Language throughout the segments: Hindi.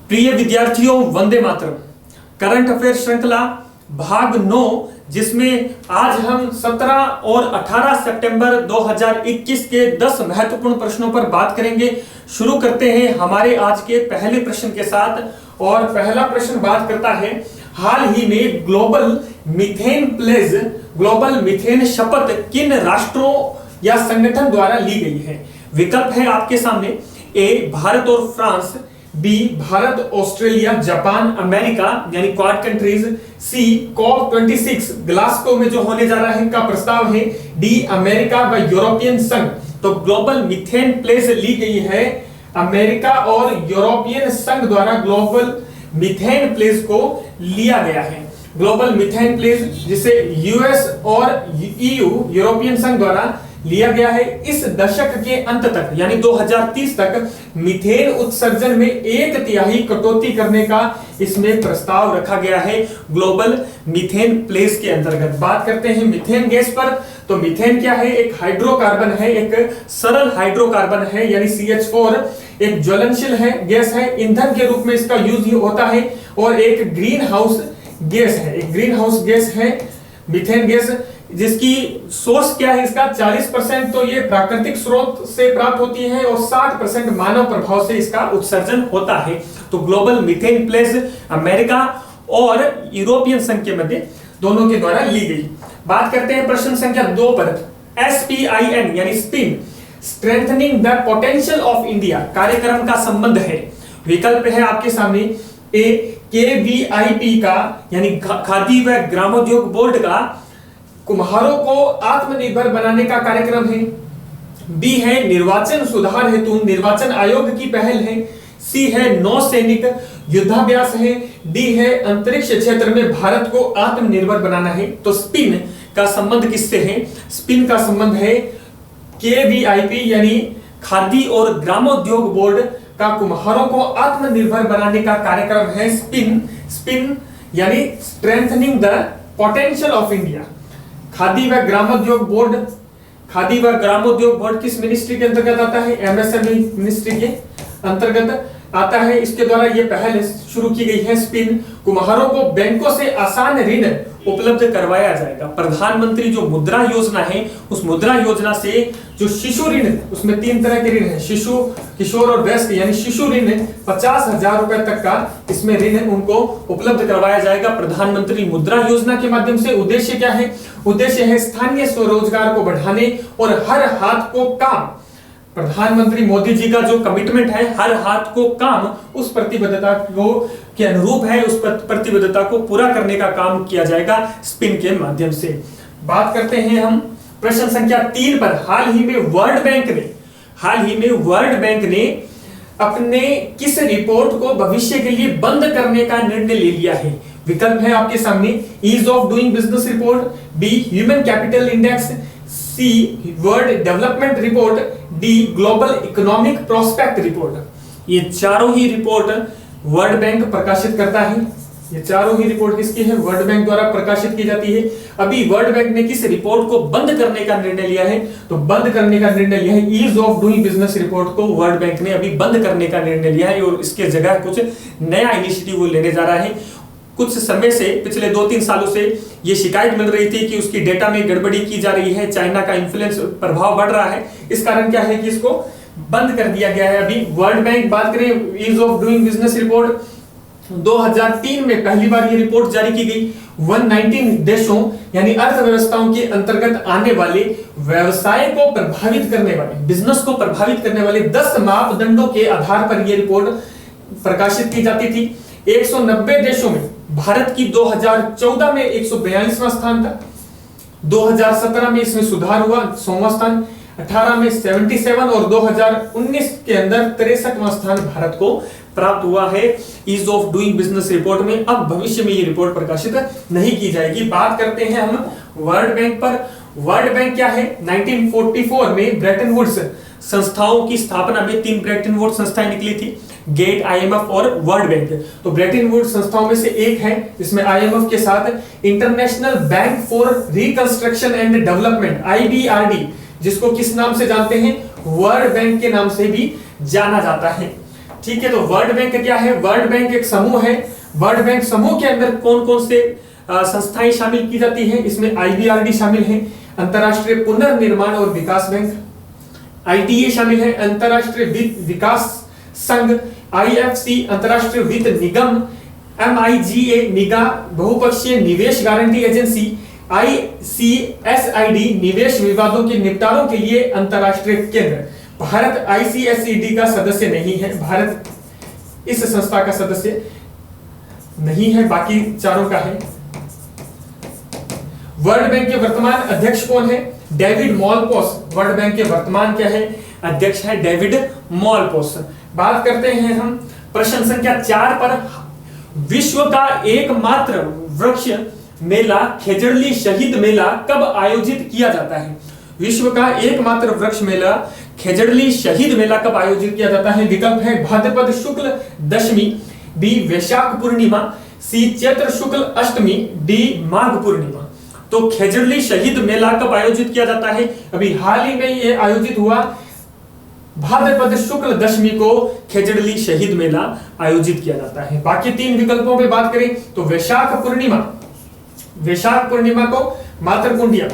प्रिय विद्यार्थियों, वंदे मातरम। करंट अफेयर श्रृंखला भाग 9, जिसमें आज हम 17 और 18 सितंबर 2021 के 10 महत्वपूर्ण प्रश्नों पर बात करेंगे। शुरू करते हैं हमारे आज के पहले प्रश्न के साथ। और पहला प्रश्न बात करता है, हाल ही में ग्लोबल मीथेन शपथ किन राष्ट्रों या संगठन द्वारा ली गई है? विकल्प है आपके सामने। ए, भारत और France. B, Bharat, Australia, Japan, America यानी quad countries. C, COP26 Glasgow में जो होने जा रहा है का प्रस्ताव है। डी, अमेरिका व यूरोपियन संघ। तो ग्लोबल मीथेन प्लेस ली गई है अमेरिका और यूरोपियन संघ द्वारा। ग्लोबल मीथेन प्लेस को लिया गया है। ग्लोबल मीथेन प्लेस जिसे यूएस और ईयू यूरोपियन संघ द्वारा लिया गया है। इस दशक के अंत तक यानी 2030 तक मीथेन उत्सर्जन में 1/3 कटौती करने का इसमें प्रस्ताव रखा गया है ग्लोबल मीथेन प्लेस के अंतर्गत। बात करते हैं मीथेन गैस पर। तो मीथेन क्या है? एक हाइड्रोकार्बन है, एक सरल हाइड्रोकार्बन है यानी CH4। एक ज्वलनशील है, गैस है, ईंधन के रूप में इसका यूज होता है। और एक ग्रीन हाउस गैस है, एक ग्रीन हाउस गैस है मीथेन गैस, जिसकी सोर्स क्या है इसका? 40% तो ये प्राकृतिक स्रोत से प्राप्त होती है और 60% मानव प्रभाव से इसका उत्सर्जन होता है। तो ग्लोबल मीथेन प्लेस अमेरिका और यूरोपियन संघ के मध्य दोनों के द्वारा ली गई। बात करते हैं प्रश्न संख्या 2 पर। SPIN यानी spin, strengthening the potential of India कार्यक्रम का संबंध है। विकल्प है आपके सामने। ए, KVIP का यानी खादी व ग्रामोद्योग बोर्ड का कुम्हारों को आत्मनिर्भर बनाने का कार्यक्रम है। बी है निर्वाचन सुधार हेतु निर्वाचन आयोग की पहल है। सी है नौसैनिक युद्धाभ्यास है। डी है अंतरिक्ष क्षेत्र में भारत को आत्मनिर्भर बनाना है। तो स्पिन का संबंध किससे है? स्पिन का संबंध है KVIP यानी खादी और ग्रामोद्योग बोर्ड का कुम्हारों को आत्मनिर्भर बनाने का कार्यक्रम है स्पिन यानी strengthening the potential of India. Khadi व ग्रामोद्योग बोर्ड किस मिनिस्ट्री के अंतर्गत आता है? MSME मिनिस्ट्री के अंतर्गत आता है। इसके द्वारा यह पहल शुरू की गई है स्पिन। कुम्हारों को बैंकों से आसान ऋण उपलब्ध करवाया जाएगा। प्रधानमंत्री जो मुद्रा योजना है, उस मुद्रा योजना से जो शिशु ऋण, उसमें 3 तरह के ऋण है, शिशु, किशोर और वयस्क यानी शिशु ऋण 50,000 रुपए तक का इसमें ऋण उनको उपलब्ध करवाया जाएगा प्रधानमंत्री मुद्रा योजना के माध्यम से। उद्देश्य क्या है? उद्देश्य है स्थानीय स्वरोजगार को बढ़ाने और हर हाथ को काम। प्रधानमंत्री मोदी जी का जो कमिटमेंट है हर हाथ को काम, उस प्रतिबद्धता को के अनुरूप है। उस प्रतिबद्धता को पूरा करने का काम किया जाएगा स्पिन के माध्यम से। बात करते हैं हम प्रश्न संख्या 3 पर। हाल ही में वर्ल्ड बैंक ने अपने किस रिपोर्ट को भविष्य के लिए बंद करने का निर्णय ले लिया है? विकल्प है आपके सामने। Ease of doing business report. B, human capital index. C, world development report. D, global economic prospect report. ये चारों ही रिपोर्ट वर्ल्ड बैंक प्रकाशित करता है। ये चारों ही रिपोर्ट किसकी है? वर्ल्ड बैंक द्वारा प्रकाशित की जाती है। अभी वर्ल्ड बैंक ने किस रिपोर्ट को बंद करने का निर्णय लिया है? तो बंद करने का निर्णय लिया है ease of doing business report को वर्ल्ड बैंक ने अभी बंद करने का निर्णय लिया है और इसके जगह कुछ नया इनिशिएटिव वो लेने जा रहा है। कुछ समय से, पिछले 2-3 सालों से ये शिकायत मिल रही थी कि उसकी डेटा में गड़बड़ी की जा रही है, चाइना का इन्फ्लुएंस प्रभाव बढ़ रहा है। इस कारण क्या है कि इसको बंद कर दिया गया है अभी। वर्ल्ड बैंक बात करें ease of doing business report, 2003 में पहली बार ये रिपोर्ट जारी की गई। 119 देशों यानी अर्थव्यवस्थाओं के अंतर्गत आने वाले व्यवसाय को प्रभावित करने वाले, बिजनेस को प्रभावित करने वाले 10 मापदंडों के आधार पर यह रिपोर्ट प्रकाशित की जाती थी। 190 देशों में भारत की 2014 में 142वां स्थान था। 2017 में इसमें सुधार हुआ, 100वां स्थान। 18 में 77 और 2019 के अंदर 63वां स्थान भारत को प्राप्त हुआ है ease of doing business report में। अब भविष्य में ये रिपोर्ट प्रकाशित नहीं की जाएगी। बात करते हैं हम वर्ल्ड बैंक पर। वर्ल्ड बैंक क्या है? 1944 में ब्रेटन वुड्स संस्थाओं की स्थापना में 3 ब्रेटन वुड्स संस्थाएं निकली थी, गेट, IMF और वर्ल्ड बैंक। तो ब्रेटन वुड्स संस्थाओं में से एक है, जिसमें IMF के साथ international bank for reconstruction and development IBRD, जिसको किस नाम से जानते हैं? वर्ल्ड बैंक के नाम से भी जाना जाता है। ठीक है, तो वर्ल्ड बैंक क्या है? वर्ल्ड बैंक एक समूह है। वर्ल्ड बैंक समूह के अंदर कौन कौन से संस्थाएं शामिल की जाती है? इसमें IBRD शामिल है, अंतरराष्ट्रीय पुनर्निर्माण और विकास बैंक। IDA शामिल है, अंतरराष्ट्रीय वित्त विकास संघ। IFC अंतरराष्ट्रीय वित्त निगम। MIGA निगा बहुपक्षीय निवेश गारंटी एजेंसी। ICSID निवेश विवादों के निपटारों के लिए अंतरराष्ट्रीय केंद्र। भारत ICSED का सदस्य नहीं है, भारत इस संस्था का सदस्य नहीं है, बाकी चारों का है। वर्ल्ड बैंक के वर्तमान अध्यक्ष कौन है? डेविड मॉलपास। वर्ल्ड बैंक के वर्तमान क्या है? अध्यक्ष है डेविड मॉलपास। बात करते हैं हम प्रश्न संख्या 4 पर। विश्व का एकमात्र वृक्ष मेला खेजड़ली शहीद मेला कब आयोजित किया जाता है? विश्व का एकमात्र वृक्ष मेला खेजड़ली शहीद मेला कब आयोजित किया जाता है? विकल्प है भाद्रपद शुक्ल दशमी, बी वैशाख पूर्णिमा, सी चैत्र शुक्ल अष्टमी, डी माघ पूर्णिमा। तो खेजड़ली शहीद मेला कब आयोजित किया जाता है? अभी हाल ही में ये आयोजित हुआ, भाद्रपद शुक्ल दशमी को खेजड़ली शहीद मेला आयोजित किया जाता है। बाकी 3 विकल्पों पे बात करें तो वैशाख पूर्णिमा, वैशाख पूर्णिमा को मातरकुंडिया,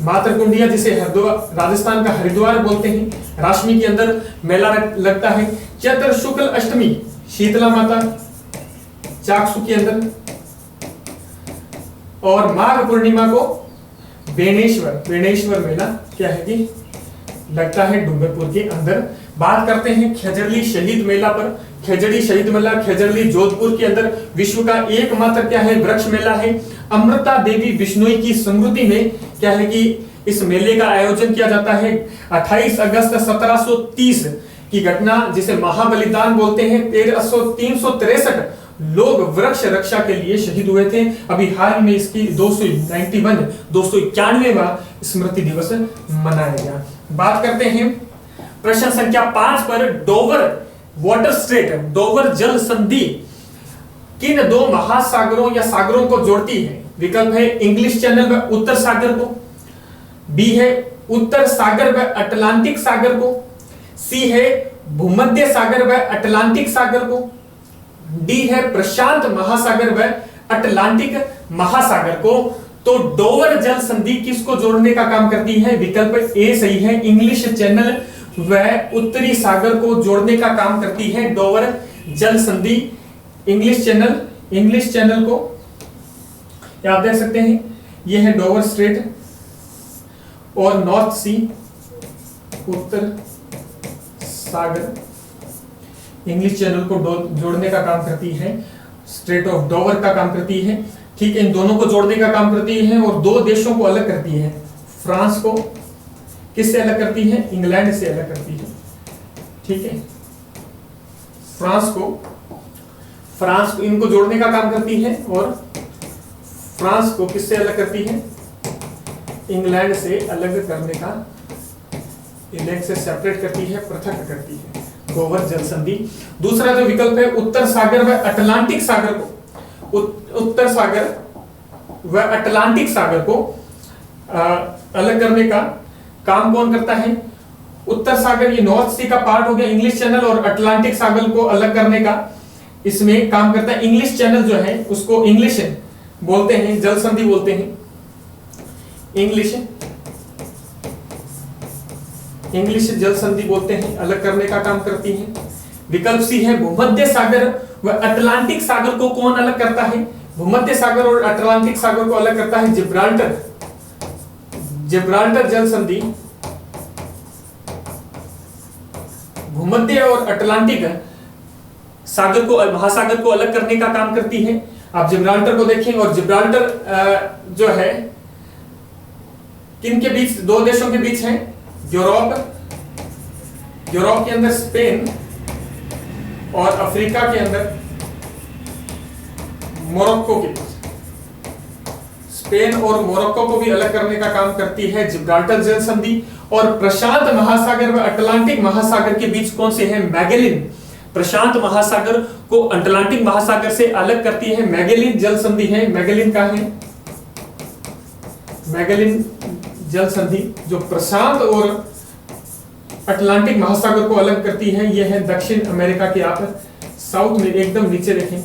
मातरकुंडिया जिसे राजस्थान का हरिद्वार बोलते हैं, राशमी के अंदर मेला लगता है। चैत्र शुक्ल अष्टमी शीतला माता चाकसू के अंदर, और माघ पूर्णिमा को बेणेश्वर मेला क्या है कि लगता है डूंगरपुर के अंदर। बात करते हैं खेजड़ली शहीद मेला पर। खेजड़ी शहीद मेला खेजड़ली जोधपुर के अंदर विश्व का एकमात्र क्या है? वृक्ष मेला है। अमृता देवी बिश्नोई की स्मृति में क्या है कि इस मेले का आयोजन किया जाता है। 28 अगस्त 1730 की घटना जिसे महाबलिदान बोलते हैं। 363 लोग वृक्ष रक्षा के लिए शहीद हुए थे। अभी हाल में इसकी 291वां स्मृति दिवस मनाया गया। बात करते हैं प्रश्न संख्या 5 पर। डोवर वाटर स्ट्रेट, डोवर जल संधि किन 2 महासागरों या सागरों को जोड़ती है? विकल्प है इंग्लिश चैनल व उत्तर सागर को, बी है उत्तर सागर व अटलांटिक सागर को, सी है भूमध्य सागर व अटलांटिक सागर को, डी है प्रशांत महासागर व अटलांटिक महासागर को। तो डोवर जल संधि किसको जोड़ने का काम करती है? विकल्प ए सही है, इंग्लिश चैनल व उत्तरी सागर को जोड़ने का काम करती है डोवर जल संधि। इंग्लिश चैनल को आप देख सकते हैं, यह है डोवर स्ट्रेट, और नॉर्थ सी उत्तर सागर इंग्लिश चैनल को जोड़ने का काम करती है, स्ट्रेट ऑफ डोवर का काम करती है। ठीक है, इन दोनों को जोड़ने का काम करती है और 2 देशों को अलग करती है। फ्रांस को किससे अलग करती है? इंग्लैंड से अलग करती है। ठीक है, फ्रांस को इनको जोड़ने का काम करती है, और फ्रांस को किससे अलग करती है? इंग्लैंड से अलग करने का, इंग्लैंड से सेपरेट करती है, पृथक करती है, डोवर जल संधि। दूसरा जो विकल्प है उत्तर सागर व अटलांटिक सागर को, उत्तर सागर व अटलांटिक सागर को अलग करने का काम कौन करता है? उत्तर सागर ये नॉर्थ सी का पार्ट हो गया इंग्लिश चैनल, और अटलांटिक सागर को अलग करने का इसमें काम करता है इंग्लिश चैनल जो है, उसको इंग्लिश बोलते हैं, जल संधि बोलते हैं। इंग्लिश जल संधि बोलते हैं, अलग करने का काम करती है। विकल्प सी है भूमध्य सागर व अटलांटिक सागर को कौन अलग करता है? भूमध्य सागर और अटलांटिक सागर को अलग करता है जिब्राल्टर जल संधि। भूमध्य और अटलांटिक सागर को, महासागर को अलग करने का काम करती है। आप जिब्राल्टर को देखें, और जिब्राल्टर जो है किन के बीच? 2 देशों के बीच है, यूरोप के अंदर स्पेन, और अफ्रीका के अंदर मोरक्को के बीच। स्पेन और मोरक्को को भी अलग करने का काम करती है जिब्राल्टर जल संधि। और प्रशांत महासागर व अटलांटिक महासागर के बीच कौन से है? मैगेलिन। प्रशांत महासागर को अटलांटिक महासागर से अलग करती है मैगेलिन जल संधि है। मैगेलिन का है मैगेलिन जल संधि, जो प्रशांत और अटलांटिक महासागर को अलग करती है, यह है दक्षिण अमेरिका के आप साउथ में एकदम नीचे देखें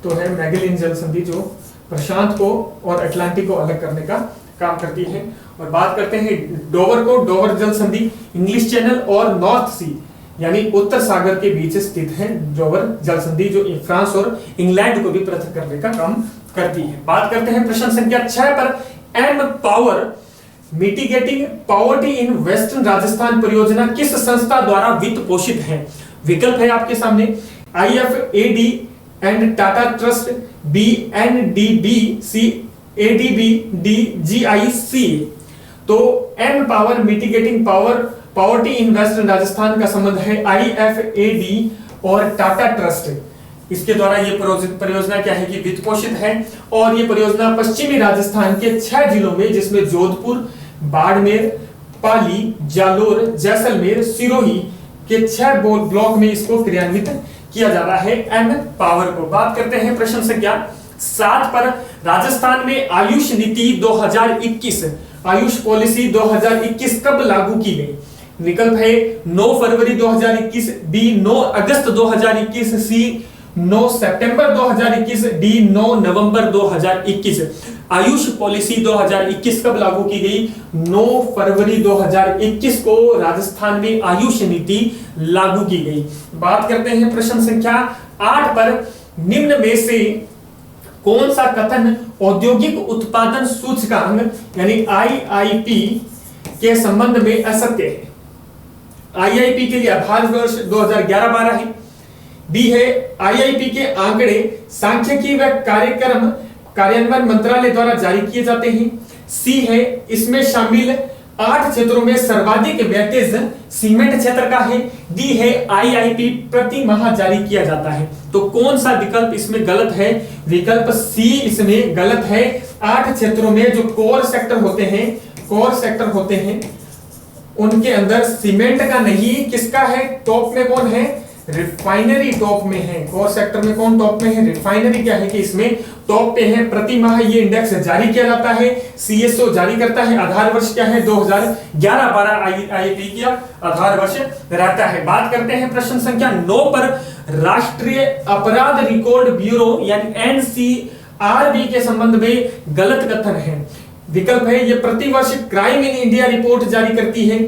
तो है मैगेलिन जल संधि, जो प्रशांत को और अटलांटिक को अलग करने का काम करती है। और बात करते हैं डोवर को, डोवर जल संधि इंग्लिश चैनल और नॉर्थ सी यानी उत्तर सागर के बीच स्थित है डोवर जल संधि, जो फ्रांस और इंग्लैंड को भी पृथक करने का काम करती है। बात करते हैं प्रश्न संख्या 6 पर। Empower mitigating poverty in western Rajasthan परियोजना किस संस्था द्वारा वित्त पोषित है? विकल्प है आपके सामने IFAD and Tata trust, BNDB, C ADB, D GIC। तो empower mitigating poverty in western Rajasthan का संबंध है IFAD और टाटा ट्रस्ट। इसके द्वारा ये परियोजना क्या है कि वित्त पोषित है और ये परियोजना पश्चिमी राजस्थान के 6 जिलों में, जिसमें जोधपुर, बाड़मेर, पाली, जालोर, जैसलमेर, सिरोही के 6 ब्लॉक में इसको क्रियान्वित किया जा रहा है एम पावर को। बात करते हैं प्रश्न संख्या 7 पर। राजस्थान में आयुष नीति 2021, आयुष पॉलिसी 2021 कब लागू की गई? विकल्प है 9 फरवरी 2021, B 9 अगस्त 2021, C 9 सितंबर 2021, D 9 नवंबर 2021। आयुष पॉलिसी 2021 कब लागू की गई? 9 फरवरी 2021 को राजस्थान में आयुष नीति लागू की गई। बात करते हैं प्रश्न संख्या 8 पर। निम्न में से कौन सा कथन औद्योगिक उत्पादन सूचकांक यानी IIP के संबंध में असत्य है? IIP के लिए आधार वर्ष 2011-12 है। B है IIP के आंकड़े सांख्यिकी व कार्यक्रम कार्यान्वयन मंत्रालय द्वारा जारी किए जाते हैं। C है इसमें शामिल 8 क्षेत्रों में सर्वाधिक वेटेज सीमेंट क्षेत्र का है। D है IIP प्रति माह जारी किया जाता है। तो कौन सा विकल्प इसमें गलत है? विकल्प C इसमें गलत है। 8 क्षेत्रों में जो कोर सेक्टर होते हैं उनके अंदर सीमेंट का नहीं, किसका है? टॉप में कौन है? रिफाइनरी टॉप में है। कोर सेक्टर में कौन टॉप में है? रिफाइनरी क्या है कि इसमें टॉप पे है। प्रति माह ये इंडेक्स जारी किया जाता है, CSO जारी करता है। आधार वर्ष क्या है? 2011-12 IIP का आधार वर्ष रहता है। बात करते हैं प्रश्न संख्या 9 पर। राष्ट्रीय अपराध रिकॉर्ड ब्यूरो यानी NCRB के संबंध में गलत कथन है। विकल्प है ये प्रतिवर्ष क्राइम इन इंडिया रिपोर्ट जारी करती है।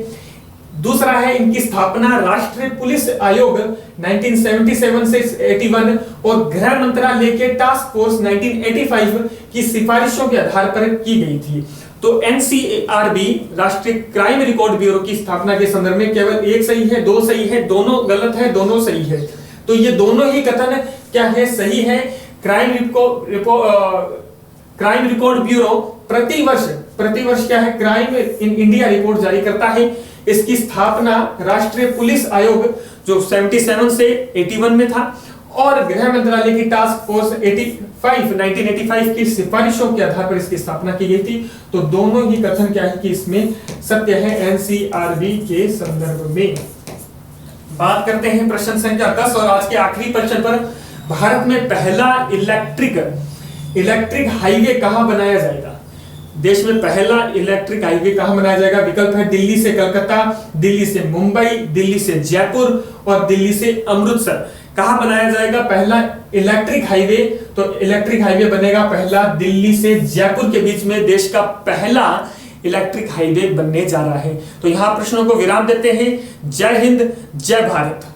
दूसरा है इनकी स्थापना राष्ट्रीय पुलिस आयोग 1977 से 81 और गृह मंत्रालय के टास्क फोर्स 1985 की सिफारिशों के आधार पर की गई थी। तो NCRB राष्ट्रीय क्राइम रिकॉर्ड ब्यूरो की स्थापना के संदर्भ में केवल एक सही है, 2 सही है, दोनों गलत है, दोनों सही है। तो ये दोनों ही कथन क्या है? सही है। क्राइम रिकॉर्ड ब्यूरो प्रतिवर्ष क्या है? क्राइम इन इंडिया रिपोर्ट जारी करता है। इसकी स्थापना राष्ट्रीय पुलिस आयोग जो 77 से 81 में था और गृह मंत्रालय की टास्क फोर्स 1985 की सिफारिशों के आधार पर इसकी स्थापना की गई थी। तो दोनों ही कथन क्या है कि इसमें सत्य है NCRB के संदर्भ में। बात करते हैं प्रश्न संख्या 10 और आज के आखिरी प्रश्न पर। भारत में पहला इलेक्ट्रिक हाईवे कहां बनाया जाएगा? देश में पहला इलेक्ट्रिक हाईवे कहां बनाया जाएगा? विकल्प है दिल्ली से कलकत्ता, दिल्ली से मुंबई, दिल्ली से जयपुर और दिल्ली से अमृतसर। कहां बनाया जाएगा पहला इलेक्ट्रिक हाईवे? तो इलेक्ट्रिक हाईवे बनेगा पहला दिल्ली से जयपुर के बीच में देश का पहला इलेक्ट्रिक हाईवे बनने जा रहा है। तो यहां प्रश्नों को विराम देते हैं। जय हिंद, जय भारत।